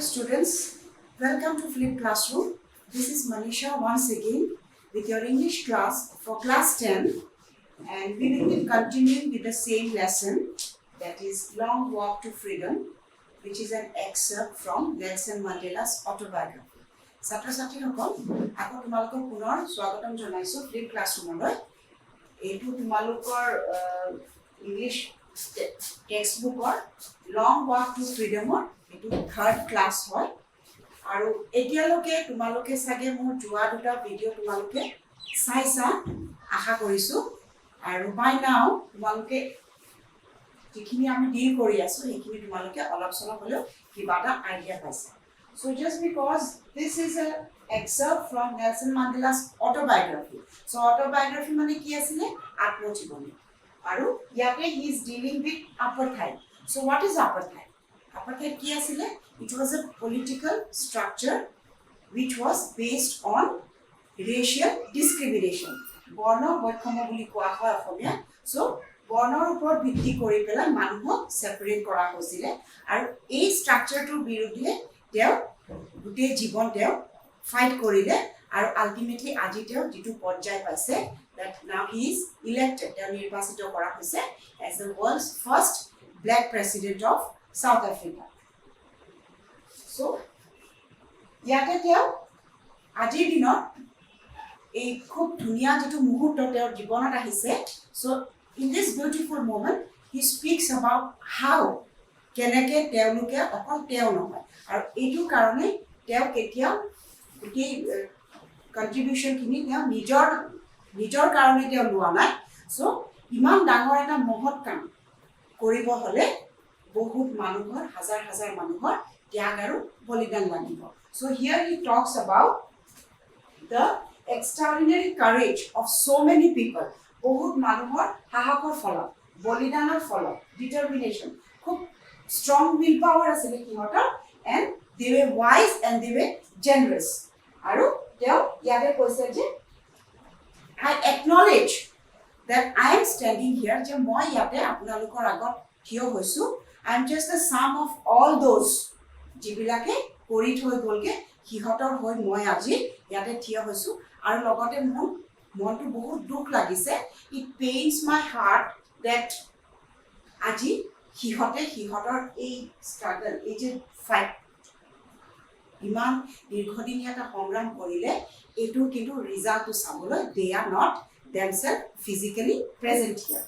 students, welcome to Flip Classroom. This is Manisha once again with your English class for class 10, and we will be continuing with the same lesson, that is Long Walk to Freedom, which is an excerpt from Nelson Mandela's autobiography. ছাত্ৰ ছাত্ৰীসকল আকৌ তোমালোকক পুনৰ স্বাগতম জনাইছো flip ক্লাছৰুমলৈ এইটো তোমালোকৰ English text বুকৰ লং ৱাক টু ফ্ৰীডমৰ এইটো থাৰ্ড ক্লাছ হয় আৰু এতিয়ালৈকে তোমালোকে সাগে মোৰ যোৱা দুটা ভিডিও তোমালোকে চাইছা আশা কৰিছো আৰু বাই নাও তোমালোকে যিখিনি আমি ডিল কৰি আছো সেইখিনি তোমালোকে অলপ চলপ হলেও কিবা এটা আইডিয়া পাইছা So just because this is an excerpt from Nelson Mandela's autobiography. So autobiography mane ki asile atmojiboni. Aru yate he is dealing with apartheid. So what is apartheid? Apartheid ki asile? It was a political structure which was based on racial discrimination. Borno boikhomo boli koa hoy Asomia. So বৰ্ণৰ ওপৰত ভিত্তি কৰি পেলাই মানুহক separate কৰা হৈছিল আৰু এই ষ্ট্ৰাকচাৰটোৰ বিৰুদ্ধে তেওঁ গোটেই জীৱন তেওঁ ফাইট কৰিলে আৰু আলটিমেটলি আজি তেওঁ যেটো পৰ্যায় পাইছে that now he is elected তেওঁ নিৰ্বাচিত কৰা হৈছে as the world's first black president of South Africa. So ইয়াতে তেওঁ আজিৰ দিনত এই খুব ধুনীয়া যেটো মুহূৰ্ত তেওঁৰ জীৱনত আহিছে so in this beautiful moment he speaks about how কেনেকে তেওঁলোকে অকল তেওঁ নহয় আৰু এইটো কাৰণে তেওঁ কেতিয়া কি কন্ট্ৰিবিউশন খিনি তেওঁ নিজৰ কাৰণে তেওঁ লোৱা নাই সো ইমান ডাঙৰ এটা মহৎ কাম কৰিব হলে বহুত মানুহৰ হাজাৰ হাজাৰ মানুহৰ ত্যাগ আৰু বলিদান লাগিব so here he talks about the extraordinary courage of so many people বহুত মানুহৰ সাহসৰ ফলত বলিদানৰ ফলত determination খুব strong willpower asile kihotar and they were wise and they were generous aru teo yate koise je I acknowledge that I am standing here je moi yate apnalokor agot thio hoisu I am just the sum of all those jibilake kori thoi golge kihotor hoi moi aji yate thio hoisu aru logote mon montu bahut dukh lagise it pains my heart that aji হিহতৰ এই স্ট্ৰাগল এই যে fight ইমান দীৰ্ঘদিনীয়া এটা সংগ্ৰাম কৰিলে এটো কিন্তু ৰিজাল্টটো চাবলৈ they are not themselves physically present here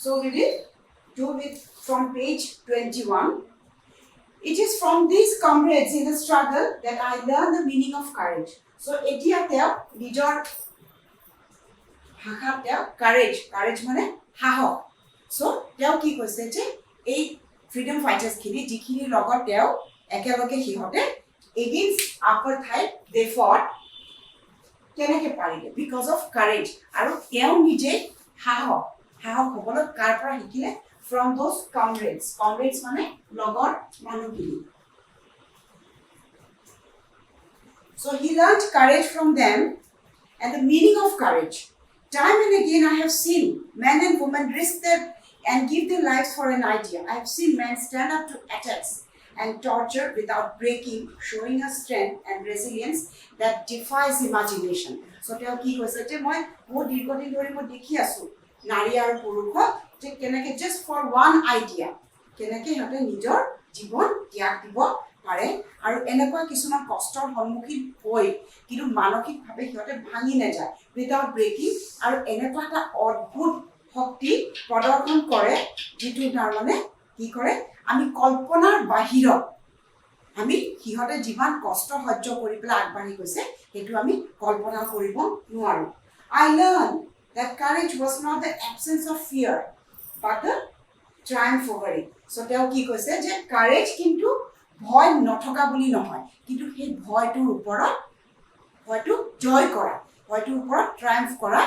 so we will do it from page 21 it is from these comrades in the struggle that I learned the meaning of courage so etia teo nijor ভাষা teo courage মানে সাহস So, teo ki koise je ei freedom fighters khini jikhini logot teo ekeloge hihote against apartheid they fought keneke parile because of courage aru teo nije hahok hobolo kar pora hikile from those comrades mane logor manugini so he learned courage from them and the meaning of courage time and again I have seen men and women risk their and give their lives for an idea. I have seen men stand up to attacks and torture without breaking, showing a strength and resilience that defies imagination. So tell ki hoise je moi mo dirgodi dhori mo dekhi asu nari aru purukhok je kenake just for one idea kenake hote nijor jibon tyag dibo pare aru enekwa kisuman kostor honmukhin hoi kintu manokhik bhabe hote bhangi na jay without breaking aru enekwa ta odbhut শক্তি প্ৰদৰ্শন কৰে যেটো তাৰ মানে কি কৰে আমি কল্পনাৰ বাহিৰত আমি হিহতে জীবন কষ্ট সহ্য কৰি পেলা আগবাঢ়ি গৈছে হেতু আমি কল্পনা কৰিব নোৱাৰো I learned that courage was not the absence of fear but the triumph over it so তেওঁ কি কৈছে যে courage কিন্তু ভয় নথকা বুলি নহয় কিন্তু সেই ভয়টোৰ ওপৰত হয়তো জয় কৰা হয়তো ওপৰত triumph কৰা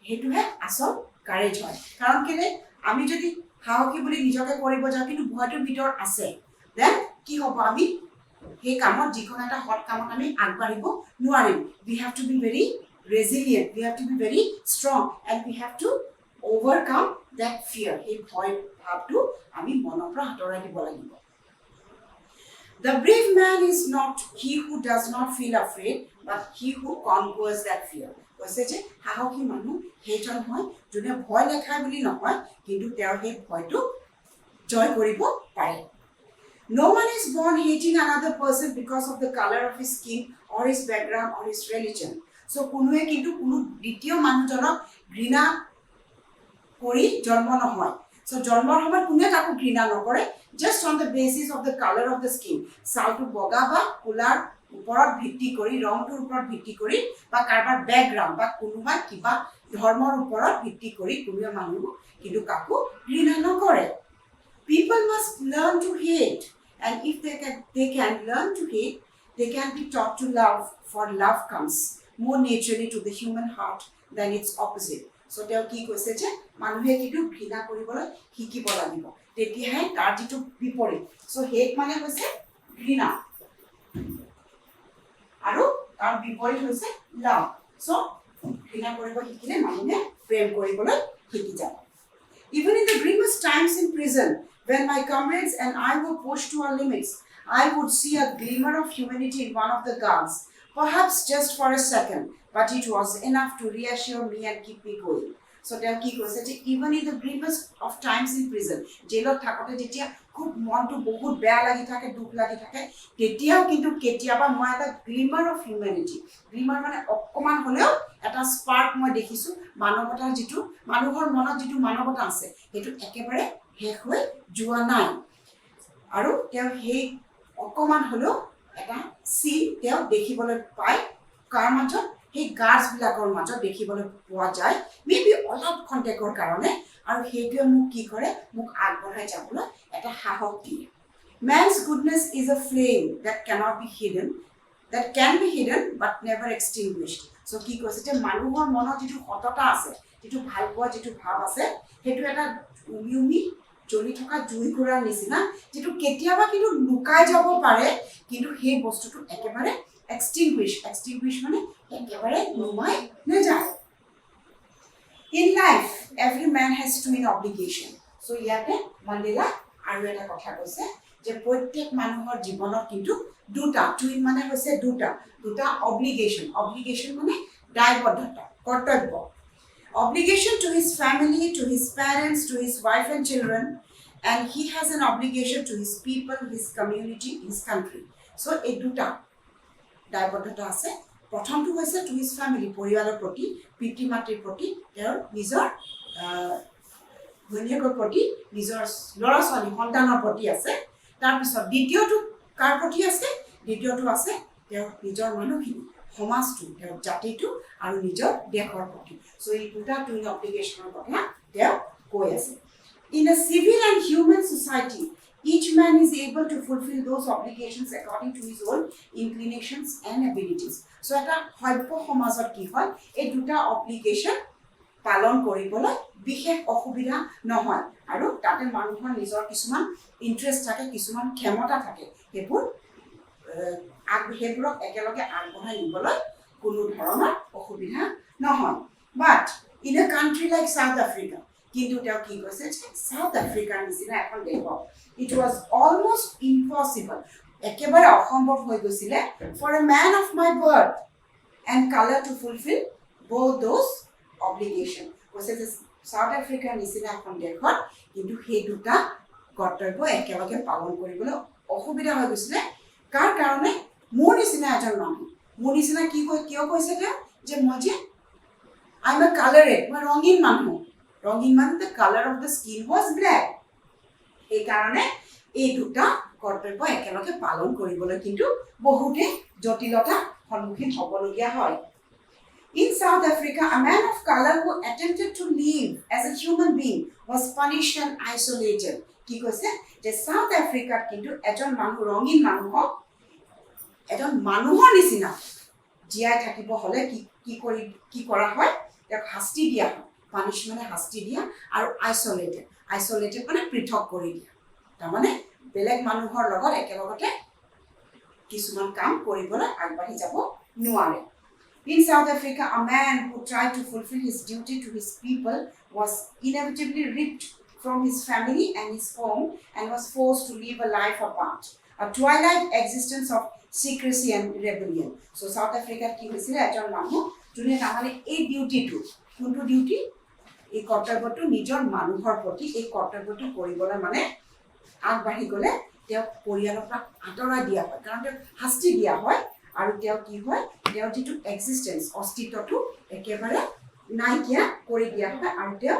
হেতুহে আসল courage হয় কাৰণ কেলে আমি যদি হাওকি বুলি নিজকে কৰিব যাও কিন্তু ভয়টোৰ ভিতৰ আছে দেন কি হ'ব আমি হে কামত যিখন এটা হট কামত আমি আগবাঢ়িব নোৱাৰিম we have to be very resilient we have to be very strong and we have to overcome that fear এই ভয় ভাৱটো আমি মনৰ পৰা হতৰাই দিব লাগিব The brave man is not he who does not feel afraid, but he who conquers that fear. কৈছে যে সাহসী মানুহ সেইজন হয় যোনে ভয় দেখায় বুলি নহয় কিন্তু তেওঁৰ সেই ভয়টো জয় কৰিব পাৰে. No one is born hating another person because of the color of his skin or his background or his religion. So কোনোৱে কিন্তু কোনো দ্বিতীয় মানুহজনক ঘৃণা কৰি জন্ম নহয়. So জন্মৰ সময়ত কোনে কাকো ঘৃণা নকৰে, just on the basis of the color of the skin. ছালটো বগা বা কোলাৰ ওপৰত ভিত্তি কৰি, ৰংটোৰ ওপৰত ভিত্তি কৰি বা কাৰোবাৰ বেকগ্ৰাউণ্ড বা কোনোবা কিবা ধৰ্মৰ ওপৰত ভিত্তি কৰি কোনোৱে মানুহ কিন্তু কাকো ঘৃণা নকৰে. People must learn to hate, and if they can learn to hate, they can be taught to love, for love comes more naturally to the human heart than its opposite. So তেওঁ কি কৈছে যে মানুহে কিন্তু ঘৃণা কৰিবলৈ শিকিব লাগিব, তেতিয়াহে তাৰ যিটো বিপৰীত. So hate মানে হৈছে ঘৃণা আৰু তাৰ বিপৰীত হৈছে love. So ঘৃণা কৰিব শিকিলে মানুহে প্ৰেম কৰিবলৈ শিকি যাব. Even in the grimmest times in prison, when my comrades and I were pushed to our limits, I would see a glimmer of humanity in one of the guards, perhaps just for a second, but it was enough to reassure me and keep me going. So তেওঁ কি কৈছে যে even in the grimmest of times in prison, জেলত থাকোঁতে যেতিয়া খুব মনটো বহুত বেয়া লাগি থাকে, দুখ লাগি থাকে, তেতিয়াও কিন্তু কেতিয়াবা মই এটা গ্লিমাৰ অফ হিউমেনিটি, গ্লিমাৰ মানে অকণমান হ'লেও এটা স্পাৰ্ক মই দেখিছোঁ, মানৱতাৰ যিটো মানুহৰ মনত যিটো মানৱতা আছে সেইটো একেবাৰে শেষ হৈ যোৱা নাই. আৰু তেওঁ সেই অকণমান হ'লেও এটা চিন তেওঁ দেখিবলৈ পায়, কাৰ মাজত সেই গাৰ্ডছবিলাকৰ মাজত দেখিবলৈ পোৱা যায়, মেবি অলপ খন্তেকৰ কাৰণে. আৰু সেইটোৱে মোক কি কৰে, মোক আগবঢ়াই যাবলৈ এটা সাহস দিয়ে. Man's goodness is a flame that cannot be hidden, that can be hidden but never extinguished. So কি কৈছে যে মানুহৰ মনত যিটো সততা আছে, যিটো ভাল পোৱা যিটো ভাৱ আছে, সেইটো এটা উমি জ্বলি থকা জুইকুৰাৰ নিচিনা, যিটো কেতিয়াবা কিন্তু লুকাই যাব পাৰে, কিন্তু সেই বস্তুটো একেবাৰে extinguish মানে একেবাৰে নুমাই নাযায়. In life, every man has twin obligation. So ইয়াতে মাণ্ডেলা আৰু এটা কথা কৈছে যে প্ৰত্যেক মানুহৰ জীৱনত কিন্তু দুটা, টুইন মানে হৈছে দুটা অব্লিগেশ্যন মানে দায়বদ্ধতা, কৰ্তব্য. Obligation to his family, to his parents, to his wife and children, and he has an obligation to his people, his community, his country. So এই দুটা দায়বদ্ধতা আছে. প্ৰথমটো হৈছে টু হিজ ফেমিলি, পৰিয়ালৰ প্ৰতি, পিতৃ মাতৃৰ প্ৰতি, তেওঁৰ নিজৰ ঘৈণীয়েকৰ প্ৰতি, নিজৰ ল'ৰা ছোৱালী সন্তানৰ প্ৰতি আছে. তাৰপিছত দ্বিতীয়টো কাৰ প্ৰতি আছে? দ্বিতীয়টো আছে তেওঁৰ নিজৰ মানুহখিনি, সমাজটো, তেওঁৰ জাতিটো আৰু নিজৰ দেশৰ প্ৰতি. চ' এই দুটা টুইন অব্লিগেশ্যনৰ কথা তেওঁ কৈ আছে. In a civil and human society, each man is able to fulfill those obligations according to his own inclinations and abilities. So এটা সভ্য সমাজত কি হয়, এই দুটা অব্লিগেশ্যন পালন কৰিবলৈ বিশেষ অসুবিধা নহয়, আৰু তাতে মানুহৰ নিজৰ কিছুমান ইণ্টাৰেষ্ট থাকে, কিছুমান ক্ষমতা থাকে, সেইবোৰক একেলগে আগবঢ়াই নিবলৈ কোনো ধৰণৰ অসুবিধা নহয়. But in a country like South Africa, কিন্তু তেওঁ কি কৈছে যে চাউথ আফ্ৰিকাৰ নিচিনা এখন দেশত ইট ৱাজ অলমষ্ট ইম্পচিবল, একেবাৰে অসম্ভৱ হৈ গৈছিলে for a man of my birth and colour to fulfil both those obligation. কৈছে যে চাউথ আফ্ৰিকাৰ নিচিনা এখন দেশত কিন্তু সেই দুটা কৰ্তব্য একেলগে পালন কৰিবলৈ অসুবিধা হৈ গৈছিলে. কাৰ কাৰণে? মোৰ নিচিনা এজন মানুহ, মোৰ নিচিনা কিয় কৈছে তেওঁ যে মই যে আই এম এ কালাৰেড, মই ৰঙীন মানুহ, the color of the skin was black. সেইকাৰণে এই দুটা কৰ্তব্য একেলগে পালন কৰিবলৈ কিন্তু বহুতে জটিলতা সন্মুখীন হ'বলগীয়া হয়. In South Africa, a man of color who attempted to live as a human being was punished and isolated. কি কৈছে যে সাউথ আফ্ৰিকাত কিন্তু এজন মানুহ, ৰঙীন মানুহক এজন মানুহৰ নিচিনা জীয়াই থাকিব হ'লে কি কৰা হয়, তেওঁক শাস্তি দিয়া হয়. পানিছমেণ্ট শাস্তি দিয়া, আৰু আইচলেটেড মানে পৃথক কৰি দিয়া, তাৰমানে বেলেগ মানুহৰ লগত একেলগতে কিছুমান কাম কৰিবলৈ আগবাঢ়ি যাব নোৱাৰে. In South Africa, a man who tried to fulfill his duty to his people was inevitably ripped from his family and his home and was forced to live a life apart. a twilight existence of secrecy and rebellion. So South Africa কি হৈছিলে এজন মানুহ যোনে নামানে এই ডিউটিটো কোনটো duty এই কৰ্তব্যটো নিজৰ মানুহৰ প্ৰতি এই কৰ্তব্যটো কৰিবলৈ মানে আগবাঢ়ি গ'লে তেওঁ পৰিয়ালৰ পৰা আঁতৰাই দিয়া হয় কাৰণ তেওঁ শাস্তি দিয়া হয় আৰু তেওঁ কি হয় তেওঁ যিটো এক্সিষ্টেন্স অস্তিত্বটো একেবাৰে নাইকিয়া কৰি দিয়া হয় আৰু তেওঁ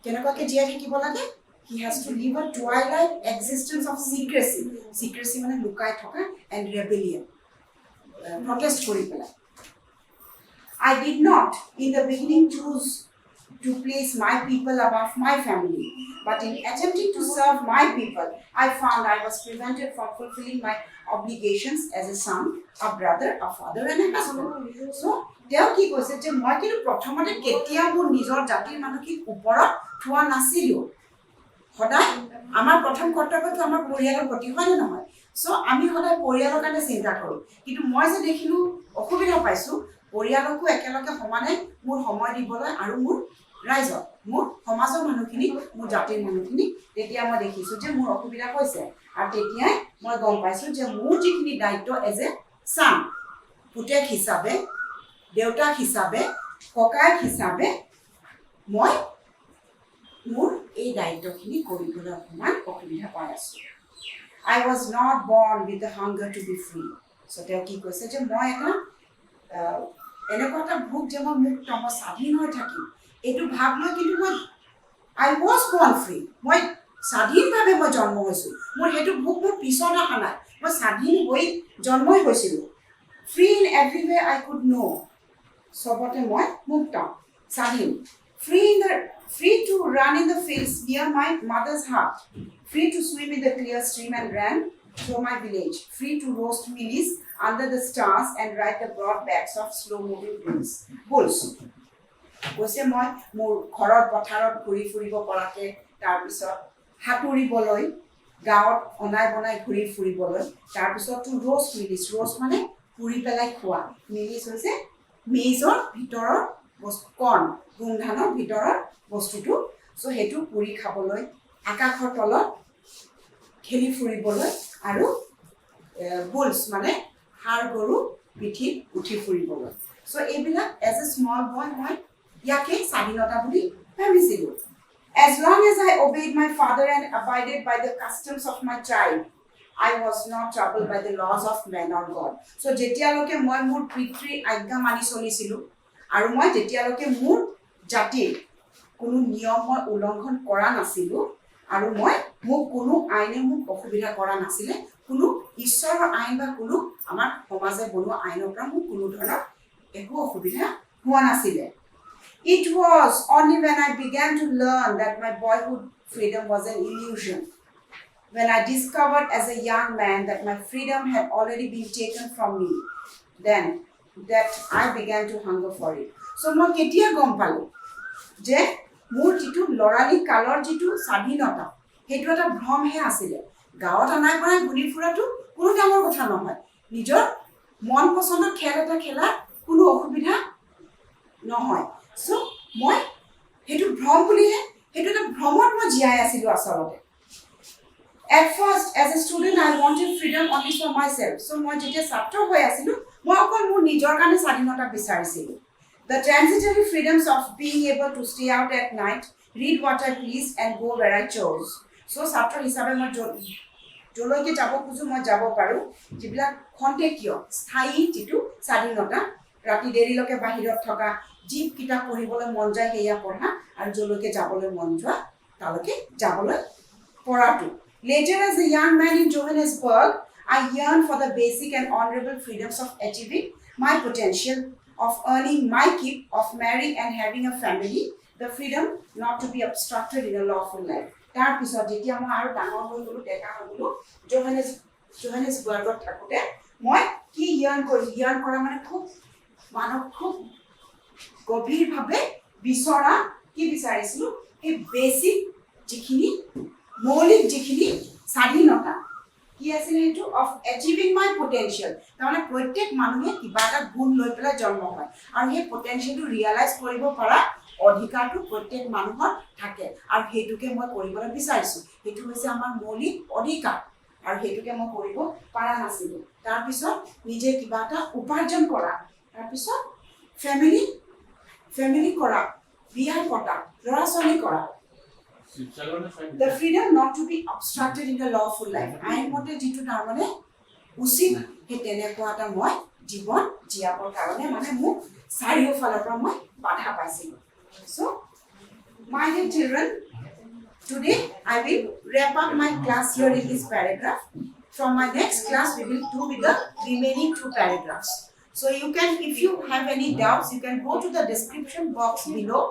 কেনেকুৱাকৈ জীয়াই থাকিব লাগে he has to live a twilight existence of secrecy secrecy মানে লুকাই থকা and rebellion protest কৰি পেলাই I did not in the beginning choose to place my people above my family but in attempting to serve my people I found I was prevented from fulfilling my obligations as a son a brother a father and a husband so তেওঁ কি কৈছে যে মই কিন্তু প্ৰথমতে কেতিয়া মোৰ নিজৰ জাতিৰ মানুহক ওপৰত থোৱা নাছিলো সদায় আমাৰ প্ৰথম কৰ্তব্যটো আমাৰ পৰিয়ালৰ প্ৰতি হয় নে নহয় সো আমি সদায় পৰিয়ালৰ কাৰণে চিন্তা কৰো কিন্তু মই যে দেখিলো অসুবিধা পাইছো পৰিয়ালকো একেলগে সমানে মোৰ সময় দিবলৈ আৰু মোৰ ৰাইজৰ মোৰ সমাজৰ মানুহখিনি মোৰ জাতিৰ মানুহখিনি তেতিয়া মই দেখিছো যে মোৰ অসুবিধা হৈছে আৰু তেতিয়াই মই গম পাইছো যে মোৰ যিখিনি দায়িত্ব এজ এ সান পুতেক হিচাপে দেউতাক হিচাপে ককায়েক হিচাপে মই মোৰ এই দায়িত্বখিনি কৰিবলৈ অকণমান অসুবিধা পাই আছো I was not born with the hunger to be free so তেওঁ কি কৈছে যে মই এটা এনেকুৱা এটা ভোক যে মই মুক্ত মই স্বাধীন হৈ থাকিম এইটো ভাব মই কিন্তু মই I was born free মই স্বাধীনভাৱে মই জন্ম হৈছো মোৰ সেইটো ভোক মোৰ পিছত অহা নাই মই স্বাধীন হৈ জন্মই হৈছিলো free in every way I could know সবতে মই মুক্ত স্বাধীন free to run in the fields near my mother's heart free to swim in the clear stream and run through my village free to roast mealies under the stars and ride the broad backs of slow moving bulls কৈছে মই মোৰ ঘৰৰ পথাৰত ঘূৰি ফুৰিব পৰাকে তাৰ পিছত হাতুৰিবলৈ গাঁৱত অনাই বনাই ঘূৰি ফুৰিবলৈ তাৰ পিছত টু roast mealies roast মানে পুৰি পেলাই খোৱা mealies হৈছে মেজৰ ভিতৰৰ কৰ্ণ গুমধানৰ ভিতৰৰ বস্তুটো সো হেতু পুৰি খাবলৈ আকাশৰ তলত খেলি ফুৰিবলৈ আৰু বুলছ মানে হাড় গৰু পিঠিত উঠি ফুৰিবলৈ সো এইবিলাক এজ এ স্মল বয় মই ইয়াকে স্বাধীনতা বুলি ভাবিছিলো as long as I obeyed my father and abided by the customs of my tribe I was not troubled by the laws of man or God so যেতিয়ালৈকে মই মোৰ পিতৃৰ আজ্ঞা মানি চলিছিলো আৰু মই যেতিয়ালৈকে মোৰ জাতিৰ কোনো নিয়ম মই উলংঘন কৰা নাছিলো আৰু মই মোক কোনো আইনে মোক অসুবিধা কৰা নাছিলে কোনো ঈশ্বৰৰ আইন বা কোনো আমাৰ সমাজে বনোৱা আইনৰ পৰা মোক কোনো ধৰণৰ একো অসুবিধা হোৱা নাছিলে It was only when I began to learn that my boyhood freedom was an illusion when I discovered as a young man that my freedom had already been taken from me then that I began to hunger for it so মই কেতিয়া গম পালো যে মোৰ যিটো লৰালি কালৰ যিটো স্বাধীনতা সেইটো এটা ভ্ৰমহে আছিলে গাঁৱত আনাই পৰাই ঘূৰি ফুৰাটো কোনো ডাঙৰ কথা নহয় নিজৰ মন পছন্দৰ খেল এটা খেলা কোনো অসুবিধা নহয় সো মই সেইটো ভ্ৰম বুলিহে সেইটো এটা ভ্ৰমত মই জীয়াই আছিলো আচলতে At first, as a student, I wanted freedom only for myself. So, মই যেতিয়া ছাত্ৰ হৈ আছিলো মই অকল মোৰ নিজৰ কাৰণে স্বাধীনতা বিচাৰিছিলো The transitory freedoms of being able to stay out at night, read what I pleased, and go where I chose. So, ছাত্ৰ হিচাপে মই যলৈকে যাব খুজো মই যাব পাৰো যিবিলাক খন্তেকীয় স্থায়ী যিটো স্বাধীনতা ৰাতি দেৰিলৈকে বাহিৰত থকা যি কিতাপ পঢ়িবলৈ মন যায় সেয়া পঢ়া আৰু যলৈকে যাবলৈ মন যোৱা তালৈকে যাবলৈ পৰাটো Later, as a young man in Johannesburg, I yearned for the basic and honorable freedoms of achieving my potential, of earning my keep, of marrying and having a family, the freedom not to be obstructed in a lawful life. তাৰ পিছত যেতিয়া মই আৰু ডাঙৰ হৈ গলো ডেকা হৈ গলো জোহানেছবাৰ্গত থাকোতে মই কি ইয়াৰ্ণ কৰা মানে খুব গভীৰভাৱে বিচৰা কি বিচাৰিছিলো এই বেসিক যিখিনি মৌলিক যিখিনি স্বাধীনতা কি আছিল সেইটো অফ এচিভিং মাই পটেনশিয়েল তাৰমানে প্ৰত্যেক মানুহে কিবা এটা গুণ লৈ পেলাই জন্ম হয় আৰু সেই পটেনশিয়েলটো ৰিয়েলাইজ কৰিব পৰা অধিকাৰটো প্ৰত্যেক মানুহৰ থাকে আৰু সেইটোকে মই কৰিবলৈ বিচাৰিছো সেইটো হৈছে আমাৰ মৌলিক অধিকাৰ আৰু হেতুকে মই কৰিব পাৰা নাছিলো তাৰ পিছত নিজে কিবা এটা উপাৰ্জন কৰা তাৰ পিছত ফ্যামিলি কৰা বিয়া পতা ল'ৰা ছোৱালী কৰা the freedom not to be obstructed in the lawful life আইন মতে যেটো তাৰমানে উচিত হে তেনেকুৱা এটা মই জীৱন জীয়াবৰ কাৰণে মানে মোক চাৰিওফালৰ পৰা মই বাধা পাইছিলো so my dear children today I will wrap up my class here in this paragraph from my next class we will do with the remaining 2 paragraphs so you can if you have any doubts you can go to the description box below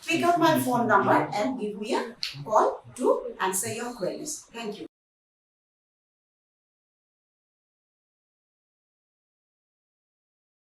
pick up my phone number and give me a call to answer your queries thank you